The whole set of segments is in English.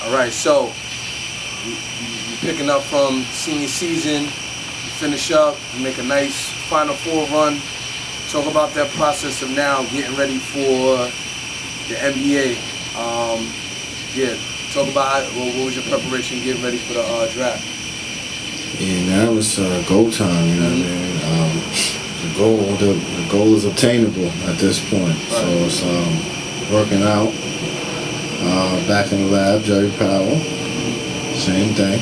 All right, so you picking up from senior season, you finish up, you make a nice Final Four run. Talk about that process of now getting ready for the NBA. Talk about what was your preparation getting ready for the draft. Yeah, now it's goal time. You know what I mean? The goal is obtainable at this point. Right. So it's working out. Back in the lab, Jerry Powell, same thing.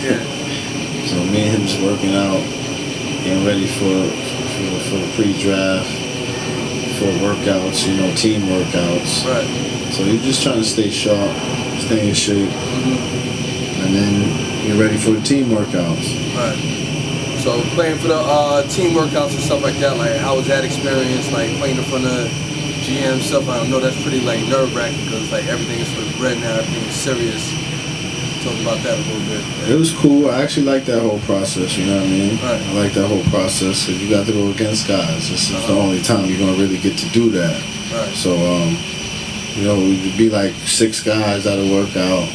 Yeah. So me and him just working out, getting ready for the pre-draft, for workouts, team workouts. Right. So you're just trying to stay sharp, stay in shape, and then get ready for the team workouts. Right. So playing for the team workouts and stuff like that, like how was that experience, like playing in front of GM stuff? I know that's pretty like nerve-wracking because like everything is for the bread now, everything is serious. Talk about that a little bit. It was cool. I actually like that whole process, you know what I mean? Right. I like that whole process because you got to go against guys. This is the only time you're going to really get to do that. Right. So, it'd be like 6 guys at a workout.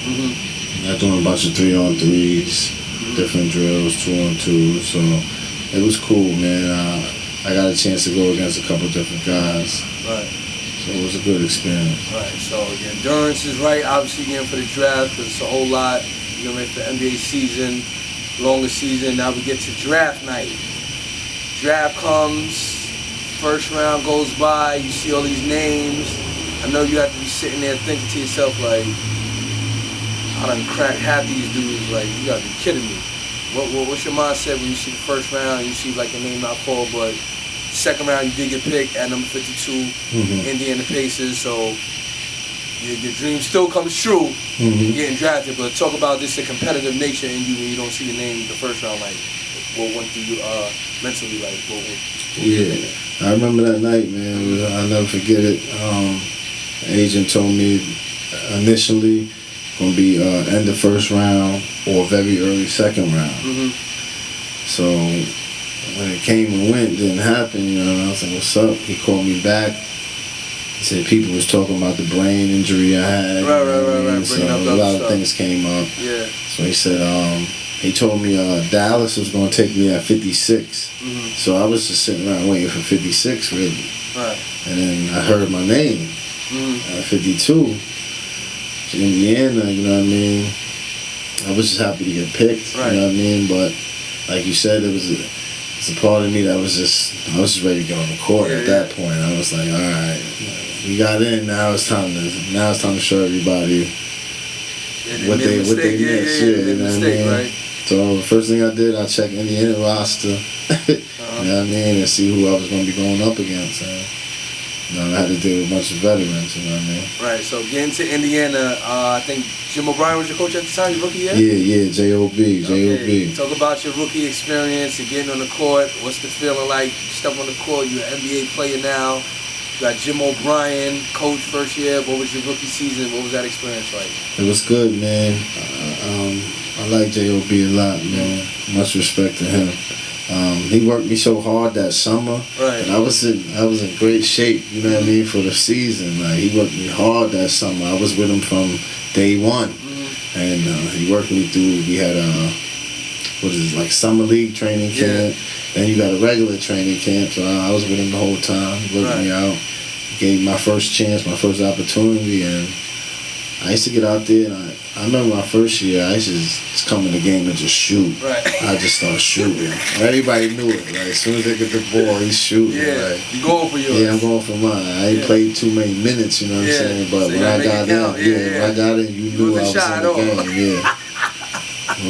Not doing a bunch of 3-on-3s, different drills, 2-on-2s. So it was cool, man. I got a chance to go against a couple different guys. Right. So it was a good experience. Right. So the endurance is right, obviously getting for the draft because it's a whole lot. You're ready for the NBA season, longer season. Now we get to draft night. Draft comes, first round goes by, you see all these names. I know you have to be sitting there thinking to yourself like, I done cracked half these dudes, like, you gotta be kidding me. What's your mindset when you see the first round, you see like a name not called, but second round you did get picked at number 52, Indiana Pacers, so your dream still comes true, getting drafted, but talk about this, the competitive nature in you when you don't see the name the first round, like, what went through you mentally, like, Yeah, I remember that night, man. I'll never forget it. The agent told me initially going to be end of first round or very early second round. So when it came and went, didn't happen, I was like, what's up? He called me back. He said people was talking about the brain injury I had. Right. So a lot of things came up. Yeah. So he said, he told me Dallas was going to take me at 56. So I was just sitting around waiting for 56, really. Right. And then I heard my name at 52. Indiana, you know what I mean? I was just happy to get picked, right. You know what I mean? But like you said, it's a part of me that I was just ready to get on the court at that point. I was like, all right, we got in. Now it's time to show everybody what they missed. You know what I mean? Right. So the first thing I did, I checked Indiana roster, you know what I mean, and see who I was going to be going up against. I had to deal with a bunch of veterans, you know what I mean? Right, so getting to Indiana, I think Jim O'Brien was your coach at the time, your rookie year? Yeah, J.O.B. Talk about your rookie experience and getting on the court. What's the feeling like? Step on the court, you're an NBA player now. You got Jim O'Brien, coach first year. What was your rookie season? What was that experience like? It was good, man. I like J.O.B. a lot, man. Much respect to him. He worked me so hard that summer, and I was in great shape, you know what I mean, for the season. Like, he worked me hard that summer. I was with him from day one, and he worked me through. We had like summer league training camp. Then you got a regular training camp, so I was with him the whole time. He worked me out, gave me my first chance, my first opportunity, and I used to get out there, and I remember my first year, I used to just come in the game and just shoot. Right. I just started shooting. Everybody knew it. Like, as soon as they get the ball, he's shooting. Yeah, like, you going for yours. Yeah, I'm going for mine. I ain't played too many minutes, you know what I'm saying? But so when I got in, when I got in, you knew I was in the game. Yeah.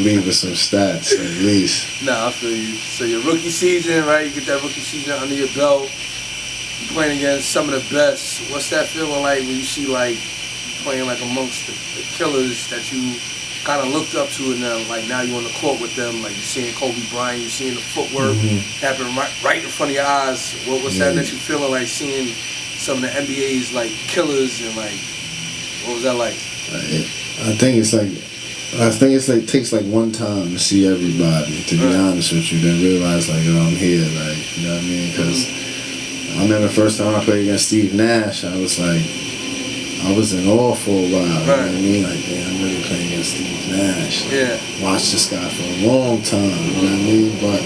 Leave with some stats, at least. Nah, I feel you. So your rookie season, right? You get that rookie season under your belt. You're playing against some of the best. What's that feeling like when you see, like, playing like amongst the killers that you kind of looked up to, and then like now you're on the court with them, like you're seeing Kobe Bryant, you're seeing the footwork happen right in front of your eyes. What's that you feeling like seeing some of the NBA's like killers, and like what was that like? I think it's like it takes like one time to see everybody, to be honest with you, then realize like, I'm here, like, you know what I mean? Because I remember the first time I played against Steve Nash, I was like, I was in awe for a while. You know what I mean? Like, damn, I'm really playing against Steve Nash. Yeah. Watched this guy for a long time. You know what I mean? But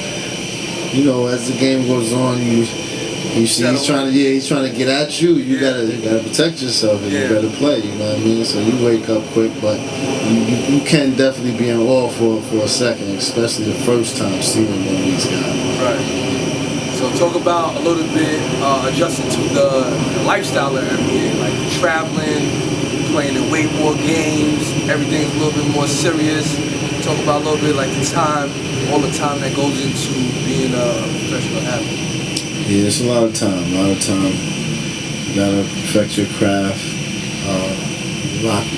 you know, as the game goes on, you see he's trying to get at you. You gotta protect yourself and you gotta play. You know what I mean? So you wake up quick, but you can definitely be in awe for a second, especially the first time seeing one of these guys. Right. So talk about a little bit adjusting to the lifestyle of NBA, like traveling, playing in way more games. Everything's a little bit more serious. Talk about a little bit like all the time that goes into being a professional athlete. Yeah, it's a lot of time. You gotta perfect your craft.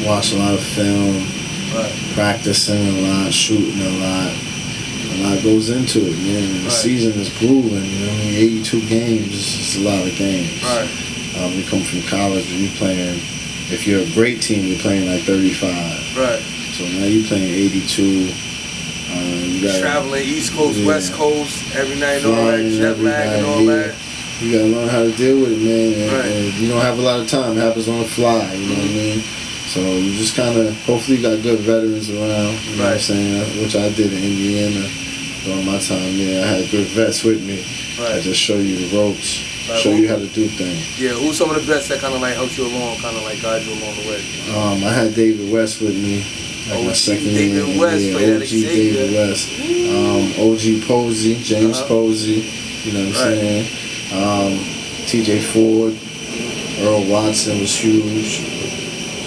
Watch a lot of film. Right. Practicing a lot, shooting a lot. A lot goes into it, man. The season is grueling. You know what I mean? 82 games. It's a lot of games. Right. We come from college. You playing. If you're a great team, you're playing like 35. Right. So now you're playing 82. You gotta, traveling East Coast, West Coast, every night and all that, jet lag and all that. You gotta learn how to deal with it, man. And you don't have a lot of time. It happens on the fly, you know what I mean? So you just kind of, hopefully you got good veterans around, you know what I'm saying? Which I did in Indiana during my time there. I had good vets with me. I just show you the ropes, show you how to do things. Yeah, who's some of the vets that kind of like helped you along, kind of like guide you along the way? I had David West with me. Like my second year, David West, OG David West, OG Posey, James Posey, you know what I'm saying? TJ Ford, Earl Watson was huge.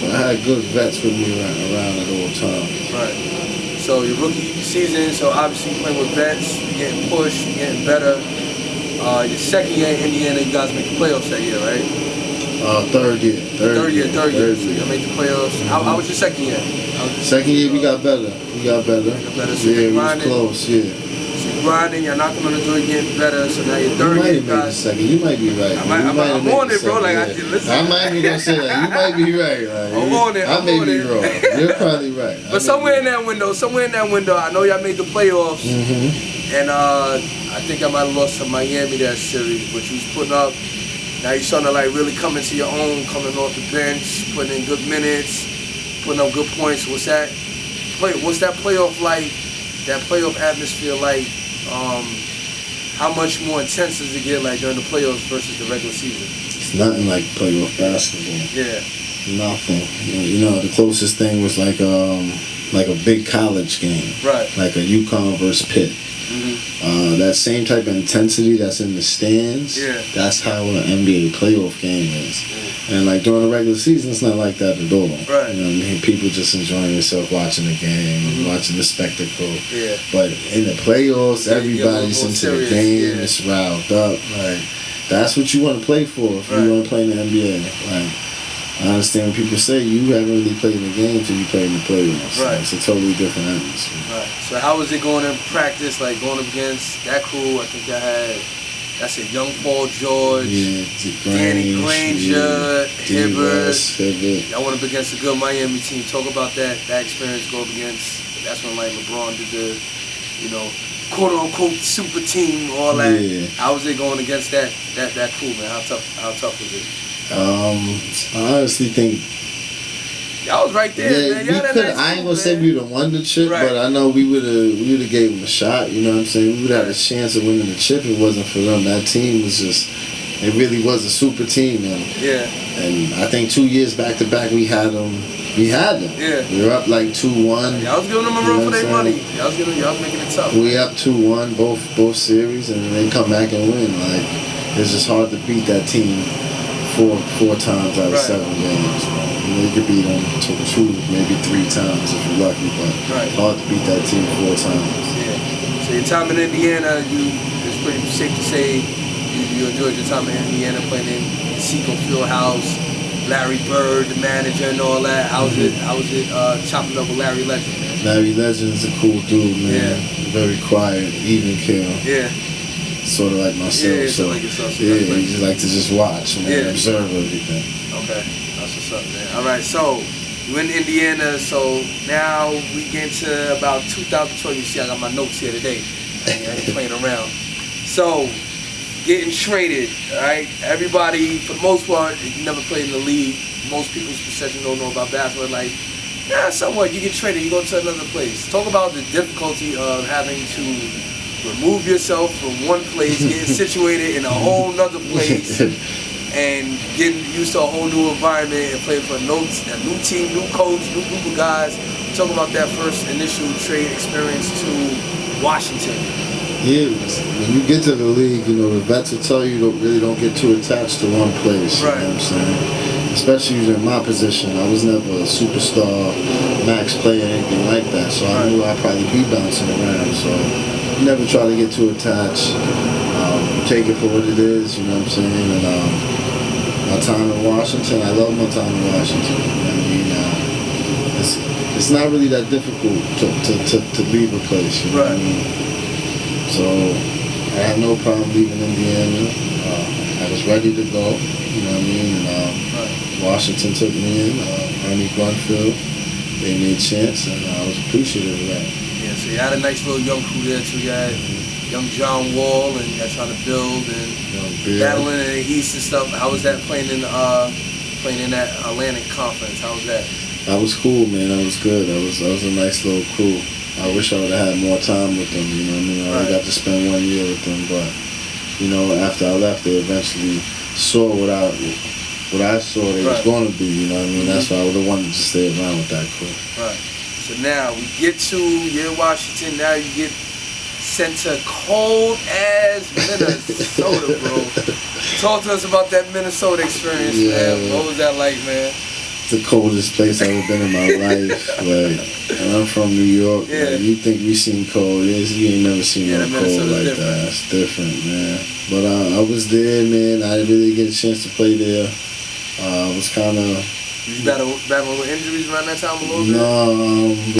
So I had good vets with me around at all times. Right. So your rookie season, so obviously you're playing with vets, you're getting pushed, you're getting better. Your second year in Indiana, you guys make the playoffs that year, right? Third year. So you made the playoffs. How was your second year? Second year we got better. So yeah, we was close, yeah. So you're grinding, you're knocking on the door, you're getting better. So now you're third year. You might be right. I'm on it, bro. Like, listen. I might be gonna say that. You might be right. Like, I'm on it. I may be wrong. You're probably right. But somewhere in that window, I know y'all made the playoffs. Mm-hmm. And I think I might have lost to Miami that series, but you was putting up. Now you're starting to like really come into your own, coming off the bench, putting in good minutes, putting up good points. What's that playoff like? That playoff atmosphere like? How much more intense does it get like during the playoffs versus the regular season? It's nothing like playoff basketball. Yeah. Nothing. You know, the closest thing was like a big college game. Right. Like a UConn versus Pitt. Mm-hmm. That same type of intensity that's in the stands, that's how an NBA playoff game is. And like during the regular season, it's not like that at all. Right. You know what I mean? People just enjoying themselves watching the game, watching the spectacle. Yeah. But in the playoffs, everybody's into the game. It's riled up. Like that's what you want to play for if you want to play in the NBA. Like I understand when people say you haven't really played in the game until you play in the playoffs. Right. It's a totally different atmosphere. Right. So how was it going in practice? Like going up against that crew? I think I had. That's it, Young Paul George, Danny Granger, Hibbert. I went up against a good Miami team. Talk about that experience. Go up against. That's when like LeBron did the, quote unquote super team, all that. Yeah. How was it going against that crew, man? How tough was it? I honestly think. Y'all was right there, man. We could. I ain't gonna say we would have won the chip, but I know we would have gave them a shot. You know what I'm saying? We would have had a chance of winning the chip. If it wasn't for them. That team was just. It really was a super team, man. Yeah. And I think 2 years back to back we had them. Yeah. We were up like 2-1. Y'all was giving them a run for their money. Y'all was making it tough. We up 2-1 both series, and they come back and win. Like it's just hard to beat that team four times out of 7 games. You could beat them 2, maybe 3 times if you're lucky, but hard to beat that team 4 times. Yeah. So your time in Indiana, it's pretty safe to say you enjoyed your time in Indiana playing in Seacoast Fieldhouse, Larry Bird, the manager, and all that. How was it chopping up with Larry Legend, man? Larry Legend's a cool dude, man. Yeah. Very quiet, even keel. Yeah. Sort of like myself. Yeah, so like yourself. You just like to just watch, man, observe everything. Okay, that's what's up, man. All right, so you're in Indiana, so now we get to about 2012. You see, I got my notes here today. I ain't playing around. So, getting traded, all right? Everybody, for the most part, if you never played in the league, most people's perception don't know about basketball. Like, yeah, somewhat, you get traded, you go to another place. Talk about the difficulty of having to remove yourself from one place, getting situated in a whole nother place, and getting used to a whole new environment and playing for a new team, new coach, new group of guys. Talk about that first initial trade experience to Washington. Yeah, when you get to the league, you know, the vets will tell you don't get too attached to one place. Right. You know what I'm saying? Especially in my position, I was never a superstar, max player, anything like that. So I knew I'd probably be bouncing around. So never try to get too attached. Take it for what it is. You know what I'm saying? And my time in Washington, I love my time in Washington. You know what I mean? It's not really that difficult to leave a place. You know what I mean? So I had no problem leaving Indiana. I was ready to go, you know what I mean? And Washington took me in, Ernie Grunfeld gave me a chance, and I was appreciative of that. Yeah, so you had a nice little young crew there too. You had young John Wall, and you guys trying to build and battling in the East and stuff. How was that playing in that Atlantic Conference? How was that? That was cool, man. That was good. That was a nice little crew. I wish I would have had more time with them, you know what I mean? I only got to spend 1 year with them, but, you know, after I left, they eventually saw what I saw they was going to be, you know what I mean? That's why I would have wanted to stay around with that crew. Right. So now, we get to, you're in Washington, now you get sent to cold-ass Minnesota, bro. Talk to us about that Minnesota experience, man. What was that like, man? The coldest place I've ever been in my life. Like, and I'm from New York. Yeah. Like, you think we seen cold? You ain't never seen no cold like that. It's different, man. But I was there, man. I didn't really get a chance to play there. I was kind of... Did you battle with injuries around that time a little bit? No,